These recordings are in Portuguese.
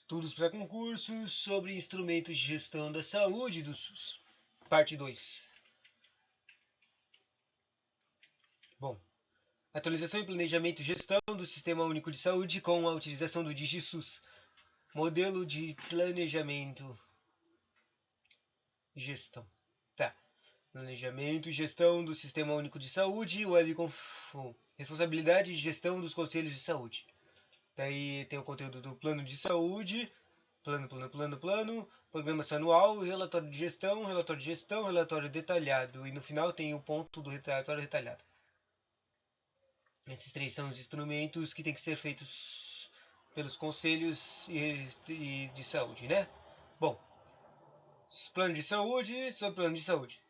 Estudos para concursos sobre instrumentos de gestão da saúde do SUS. Parte 2. Bom, atualização e planejamento e gestão do Sistema Único de Saúde com a utilização do DigiSUS. Modelo de planejamento e gestão. Tá. Planejamento e gestão do Sistema Único de Saúde, responsabilidade e gestão dos conselhos de saúde. Daí tem o conteúdo do plano de saúde, plano, programação anual, relatório de gestão, relatório detalhado. E no final tem o ponto do relatório detalhado. Esses três são os instrumentos que têm que ser feitos pelos conselhos de saúde, né? Bom, plano de saúde sobre plano de saúde.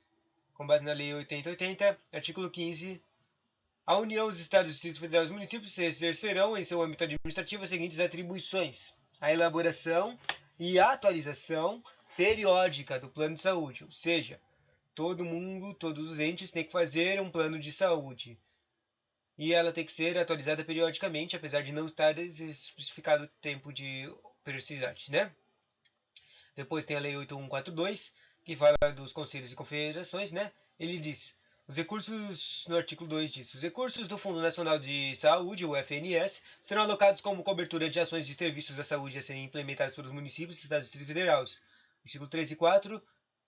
Com base na Lei 8080, artigo 15, a União, os Estados, Distritos Federais e os municípios exercerão em seu âmbito administrativo as seguintes atribuições: a elaboração e atualização periódica do plano de saúde, ou seja, todo mundo, todos os entes têm que fazer um plano de saúde. E ela tem que ser atualizada periodicamente, apesar de não estar especificado o tempo de periodicidade, né? Depois tem a Lei 8142, que fala dos conselhos e confederações, né? Ele diz: os recursos, no artigo 2 diz, os recursos do Fundo Nacional de Saúde, o FNS, serão alocados como cobertura de ações de serviços da saúde a serem implementadas pelos municípios, estados e distritos federais. Artigo 3 e 4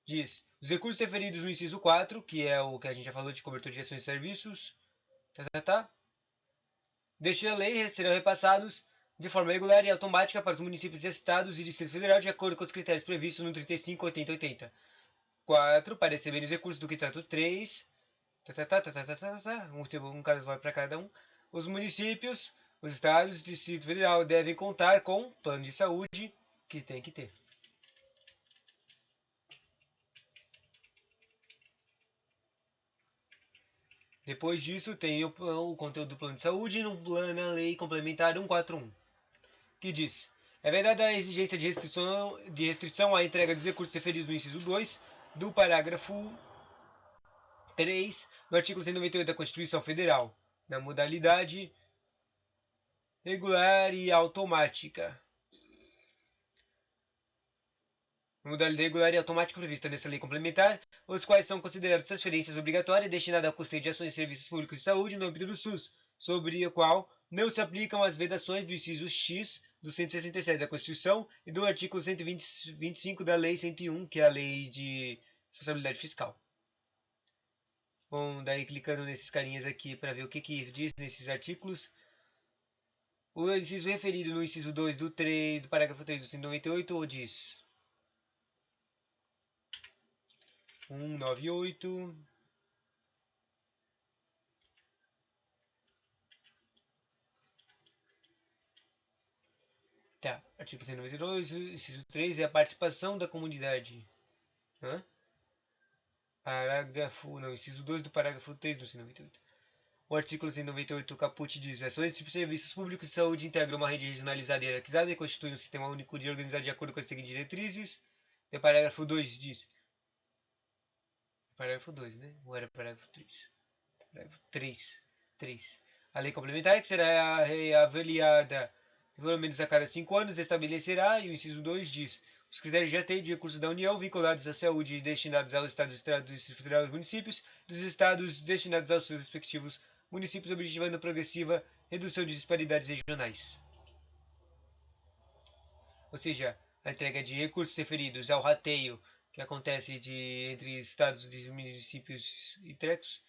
diz, os recursos referidos no inciso 4, que é o que a gente já falou de cobertura de ações e serviços, deste lei serão repassados de forma regular e automática para os municípios, estados e Distrito Federal, de acordo com os critérios previstos no 35.80.80. 4. Para receber os recursos do que trata o 3. Um caso vai para cada um. Os municípios, os estados e o Distrito Federal devem contar com plano de saúde, que tem que ter. Depois disso, tem o conteúdo do plano de saúde no plano da Lei Complementar 141, que diz: é vedada a exigência de restrição à entrega dos recursos referidos no inciso 2 do parágrafo 3 do artigo 198 da Constituição Federal, na modalidade regular e automática. Modalidade regular e automática prevista nessa lei complementar, os quais são considerados transferências obrigatórias destinadas ao custeio de ações e serviços públicos de saúde no âmbito do SUS, sobre o qual não se aplicam as vedações do inciso X do 167 da Constituição e do artigo 125 da Lei 101, que é a Lei de Responsabilidade Fiscal. Bom, daí clicando nesses carinhas aqui para ver o que diz nesses artigos. O inciso referido no inciso 2 do parágrafo 3 do 198 diz: 198. Tá, artigo 192, inciso 3 é a participação da comunidade. Inciso 2 do parágrafo 3 do 198. O artigo 198, caput diz: ações de serviços públicos de saúde integram uma rede regionalizada e hierarquizada e constituem um sistema único de organizar de acordo com as seguintes diretrizes. O parágrafo 2 diz: parágrafo 2, né? Ou era parágrafo 3? Parágrafo 3. A lei complementar, que será reavaliada pelo menos a cada 5 anos, estabelecerá, e o inciso 2 diz: os critérios de ateio de recursos da União vinculados à saúde e destinados aos Estados do Distrito Federal e aos municípios, dos Estados destinados aos seus respectivos municípios, objetivando a progressiva redução de disparidades regionais. Ou seja, a entrega de recursos referidos ao rateio que acontece entre estados, municípios e trecos,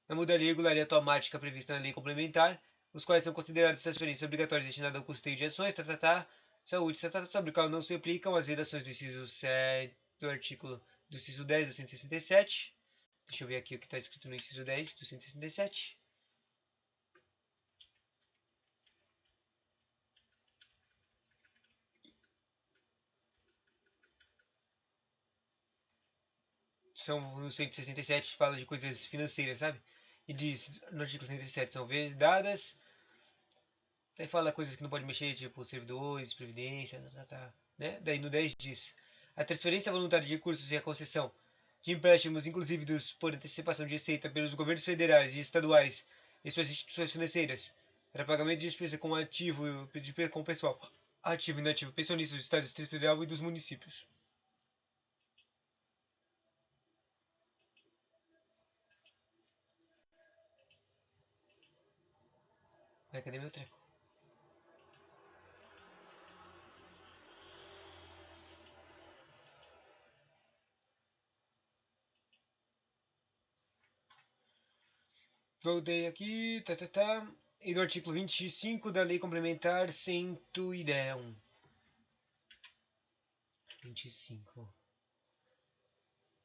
na modalidade regular e automática prevista na lei complementar, os quais são considerados transferências obrigatórias destinadas ao custeio de ações, saúde, sobre o qual não se aplicam as vedações do inciso 7 do artigo do inciso 10 do 167. Deixa eu ver aqui o que está escrito no inciso 10 do 167. No 167 fala de coisas financeiras, sabe? E diz no artigo 167 são vedadas. Aí fala coisas que não pode mexer, tipo servidores, previdência, né? Daí no 10 diz: a transferência voluntária de recursos e a concessão de empréstimos, inclusive por antecipação de receita pelos governos federais e estaduais e suas instituições financeiras, para pagamento de despesa com ativo com pessoal ativo e inativo pensionistas do Estado Distrito Federal e dos municípios. Cadê meu treco? Voltei aqui, e do artigo 25 da Lei Complementar 110. 25.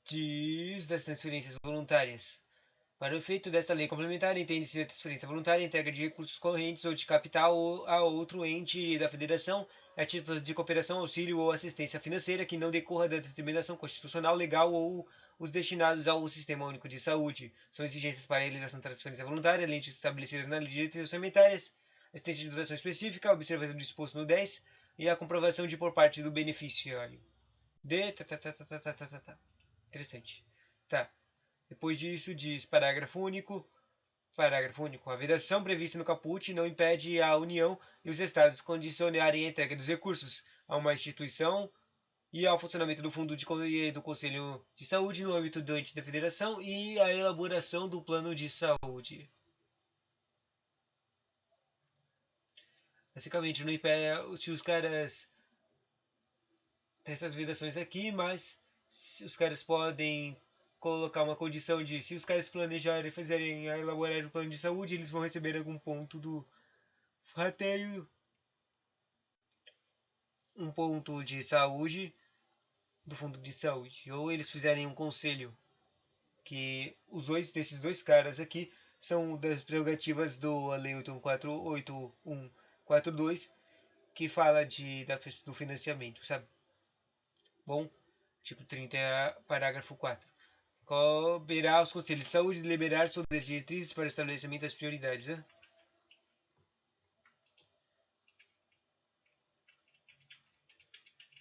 Diz das transferências voluntárias. Para o efeito desta lei complementar, entende-se a transferência voluntária, entrega de recursos correntes ou de capital a outro ente da federação, a título de cooperação, auxílio ou assistência financeira que não decorra da determinação constitucional, legal ou os destinados ao Sistema Único de Saúde. São exigências para a realização da transferência voluntária, além de estabelecidas nas diretrizes orçamentárias, assistência de dotação específica, observação do disposto no 10 e a comprovação de por parte do beneficiário. Interessante. Tá. Depois disso, diz parágrafo único. Parágrafo único. A vedação prevista no caput não impede a União e os Estados condicionarem a entrega dos recursos a uma instituição e ao funcionamento do Fundo do Conselho de Saúde no âmbito do ente da Federação e a elaboração do Plano de Saúde. Basicamente, não impede se os caras tem essas vedações aqui, mas os caras podem colocar uma condição de se os caras planejarem, fizerem, elaborar o plano de saúde, eles vão receber algum ponto do rateio, um ponto de saúde do fundo de saúde, ou eles fizerem um conselho que os dois desses dois caras aqui são das prerrogativas do Lei 8142 que fala do financiamento, sabe? Bom, tipo 30, parágrafo 4. Caberá aos conselhos de saúde deliberar sobre as diretrizes para o estabelecimento das prioridades. Né?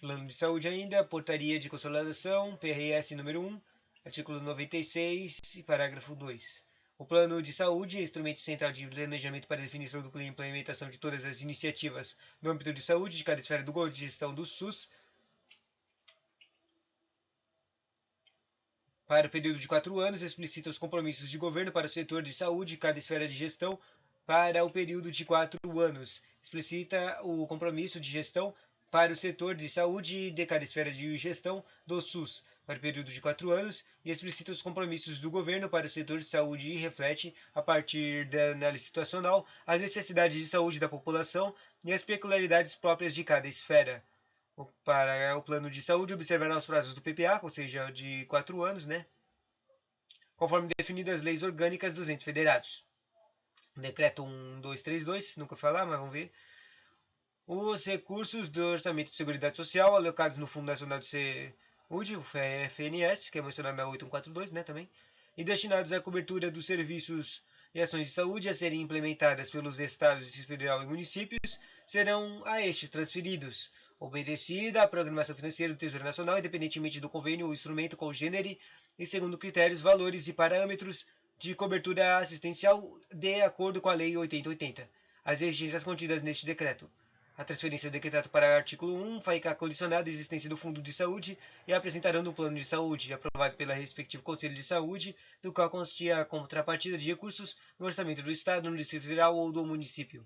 Plano de saúde ainda, portaria de consolidação, PRS número 1, artigo 96, parágrafo 2. O plano de saúde é instrumento central de planejamento para a definição do plano e implementação de todas as iniciativas no âmbito de saúde de cada esfera do governo de gestão do SUS, para o período de 4 anos, explicita os compromissos de governo para o setor de saúde e cada esfera de gestão para o período de 4 anos. Explicita o compromisso de gestão para o setor de saúde de cada esfera de gestão do SUS para o período de 4 anos e explicita os compromissos do governo para o setor de saúde e reflete, a partir da análise situacional, as necessidades de saúde da população e as peculiaridades próprias de cada esfera. Para o plano de saúde, observará os prazos do PPA, ou seja, de 4 anos, né? Conforme definidas as leis orgânicas dos entes federados. Decreto 1232, nunca falar, mas vamos ver. Os recursos do Orçamento de Seguridade Social alocados no Fundo Nacional de Saúde, o FNS, que é mencionado na 8142, né, também, e destinados à cobertura dos serviços e ações de saúde a serem implementadas pelos estados, Distrito Federal e municípios, serão a estes transferidos, obedecida a programação financeira do Tesouro Nacional, independentemente do convênio ou instrumento congênere e segundo critérios, valores e parâmetros de cobertura assistencial de acordo com a Lei 8080. As exigências contidas neste decreto. A transferência decretada para o artigo 1 fica condicionada à existência do Fundo de Saúde e apresentarão no Plano de Saúde, aprovado pelo respectivo Conselho de Saúde, do qual consistia a contrapartida de recursos no orçamento do Estado, no Distrito Federal ou do município.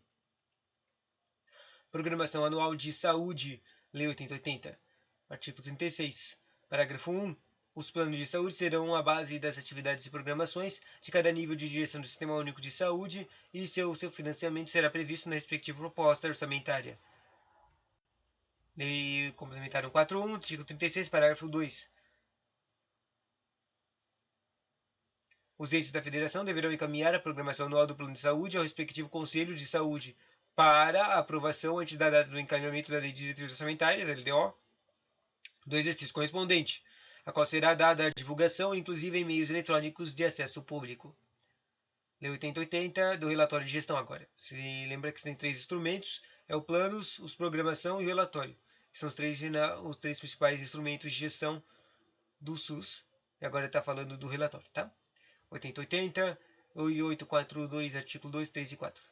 Programação Anual de Saúde, Lei 8080. Artigo 36. Parágrafo 1. Os planos de saúde serão a base das atividades e programações de cada nível de direção do Sistema Único de Saúde e seu financiamento será previsto na respectiva proposta orçamentária. Lei Complementar 141, artigo 36, parágrafo 2. Os entes da Federação deverão encaminhar a programação anual do Plano de Saúde ao respectivo Conselho de Saúde para aprovação antes da data do encaminhamento da Lei de Diretrizes Orçamentárias, LDO, do exercício correspondente, a qual será dada a divulgação, inclusive em meios eletrônicos de acesso público. Lei 8080 do relatório de gestão agora. Se lembra que tem 3 instrumentos, é o planos, os programação e o relatório. São os três principais instrumentos de gestão do SUS. E agora está falando do relatório, tá? 8080 e 842, artigo 2, 3 e 4.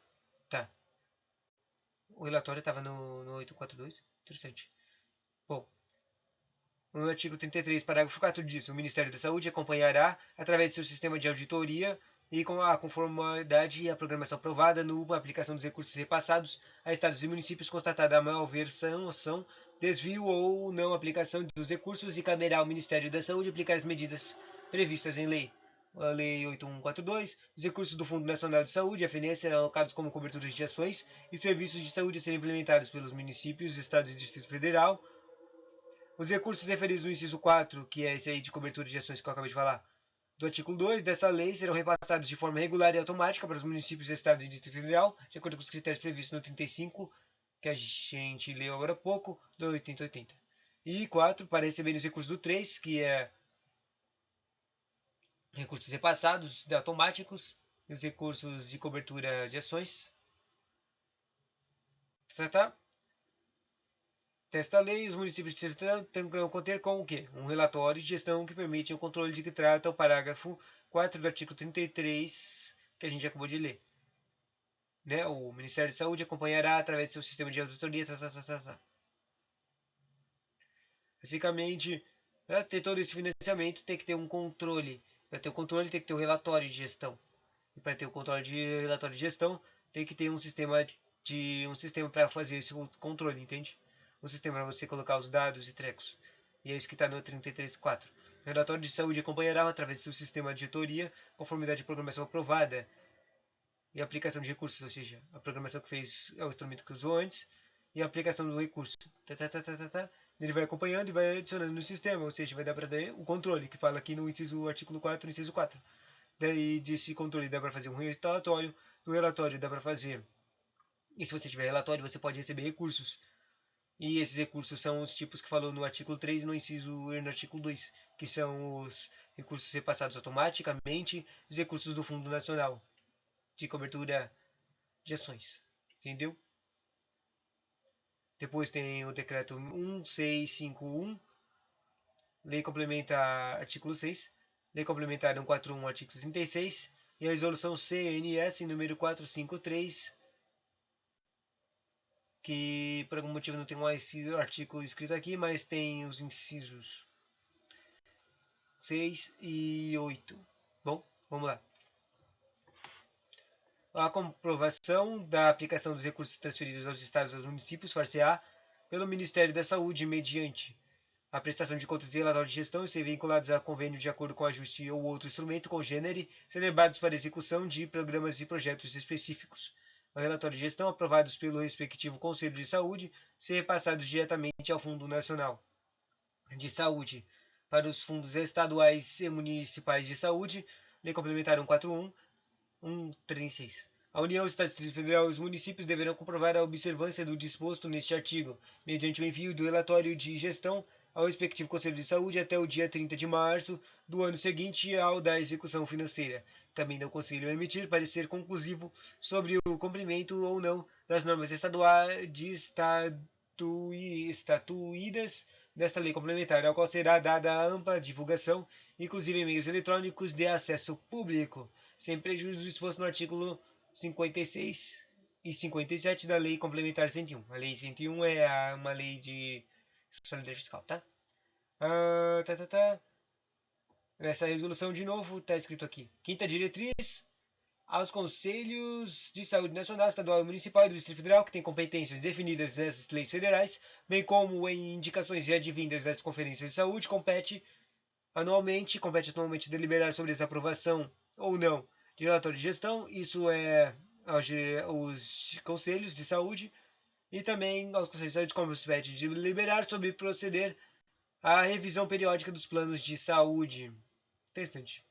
Tá. O relatório estava no 842. Interessante. Bom, no artigo 33, parágrafo 4 diz: o Ministério da Saúde acompanhará, através de seu sistema de auditoria e com a conformidade e a programação aprovada na aplicação dos recursos repassados a estados e municípios constatada a malversão, desvio ou não aplicação dos recursos e caberá ao Ministério da Saúde aplicar as medidas previstas em lei. A Lei 8142, os recursos do Fundo Nacional de Saúde, FNS, serão alocados como cobertura de ações e serviços de saúde a serem implementados pelos municípios, estados e Distrito Federal. Os recursos referidos no inciso 4, que é esse aí de cobertura de ações que eu acabei de falar, do artigo 2 dessa lei serão repassados de forma regular e automática para os municípios, estados e Distrito Federal, de acordo com os critérios previstos no 35, que a gente leu agora há pouco, do 8080. E 4, para receber os recursos do 3, que é recursos repassados automáticos, os recursos de cobertura de ações. Tá? Desta lei, os municípios terão conter com o quê? Um relatório de gestão que permite o controle de que trata o parágrafo 4 do artigo 33, que a gente acabou de ler. Né? O Ministério da Saúde acompanhará através do seu sistema de auditoria. Basicamente, para ter todo esse financiamento, tem que ter um controle. Para ter o controle, tem que ter um relatório de gestão. E para ter o controle de relatório de gestão, tem que ter um sistema para fazer esse controle, entende? Um sistema para você colocar os dados e trecos. E é isso que está no 33.4. O relatório de saúde acompanhará, através do seu sistema de auditoria, conformidade de programação aprovada e aplicação de recursos, ou seja, a programação que fez é o instrumento que usou antes e a aplicação do recurso. Ele vai acompanhando e vai adicionando no sistema, ou seja, vai dar para dar o controle, que fala aqui no inciso artigo 4, inciso 4. Daí desse controle dá para fazer um relatório, no relatório dá para fazer. E se você tiver relatório, você pode receber recursos. E esses recursos são os tipos que falou no artigo 3 e no artigo 2, que são os recursos repassados automaticamente, os recursos do Fundo Nacional de Cobertura de Ações. Entendeu? Depois tem o decreto 1651, lei complementar artigo 6, lei complementar 141, artigo 36, e a resolução CNS número 453, que por algum motivo não tem mais artigo escrito aqui, mas tem os incisos 6 e 8. Bom, vamos lá. A comprovação da aplicação dos recursos transferidos aos estados e aos municípios far-se-á pelo Ministério da Saúde mediante a prestação de contas e relatório de gestão e ser vinculados a convênio de acordo com ajuste ou outro instrumento congênere celebrados para execução de programas e projetos específicos. O relatório de gestão aprovados pelo respectivo Conselho de Saúde ser repassados diretamente ao Fundo Nacional de Saúde para os fundos estaduais e municipais de saúde, Lei Complementar 141, 136. A União, os Estados Federal e os municípios deverão comprovar a observância do disposto neste artigo, mediante o envio do relatório de gestão ao respectivo Conselho de Saúde até o dia 30 de março do ano seguinte ao da execução financeira. Cabendo ao Conselho emitir parecer conclusivo sobre o cumprimento ou não das normas estaduais estatuídas nesta lei complementar, ao qual será dada ampla divulgação, inclusive em meios eletrônicos de acesso público, sem prejuízo do disposto no artigo 56 e 57 da Lei Complementar 101. A Lei 101 é uma lei de responsabilidade fiscal, tá? Nessa resolução, de novo, está escrito aqui. Quinta diretriz: aos Conselhos de Saúde Nacional, Estadual, Municipal e do Distrito Federal, que têm competências definidas nessas leis federais, bem como em indicações e advindas das conferências de saúde, compete anualmente deliberar sobre a aprovação ou não de relatório de gestão, isso é aos conselhos de saúde, e também aos conselhos de saúde compete de deliberar sobre proceder à revisão periódica dos planos de saúde. Interessante.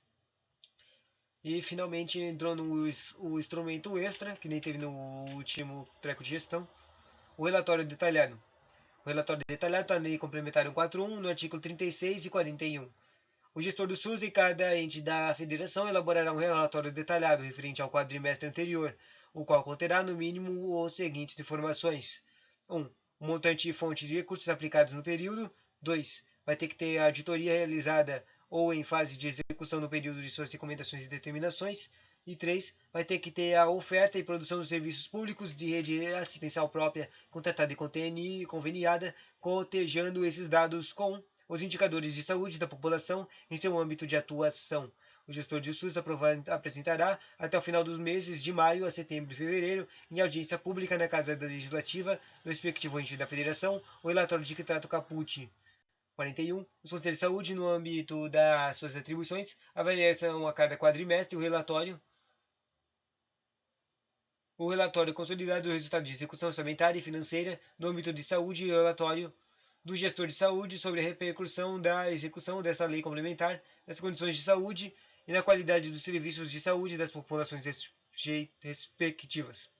E finalmente entrou o instrumento extra, que nem teve no último treco de gestão, o relatório detalhado. O relatório detalhado está na Lei Complementar 141, no artigo 36 e 41. O gestor do SUS e cada ente da federação elaborará um relatório detalhado referente ao quadrimestre anterior, o qual conterá no mínimo as seguintes informações: 1. O montante e fonte de recursos aplicados no período. 2. Vai ter que ter a auditoria realizada ou em fase de execução no período de suas recomendações e determinações. E 3. Vai ter que ter a oferta e produção dos serviços públicos de rede assistencial própria, contratada e conveniada, cotejando esses dados com os indicadores de saúde da população em seu âmbito de atuação. O gestor de SUS apresentará, até o final dos meses de maio a setembro e fevereiro, em audiência pública na Casa Legislativa, no respectivo ente da Federação, o relatório de que trata o caput 41. Os conselhos de saúde, no âmbito das suas atribuições, avaliação a cada quadrimestre, o relatório consolidado do resultado de execução orçamentária e financeira no âmbito de saúde e o relatório do gestor de saúde sobre a repercussão da execução dessa lei complementar nas condições de saúde e na qualidade dos serviços de saúde das populações respectivas.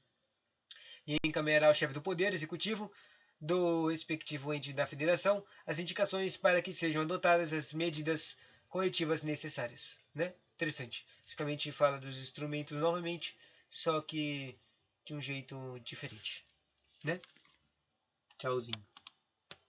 E encaminhará ao chefe do Poder Executivo do respectivo ente da Federação as indicações para que sejam adotadas as medidas corretivas necessárias. Né? Interessante. Basicamente fala dos instrumentos novamente, só que de um jeito diferente. Né? Tchauzinho.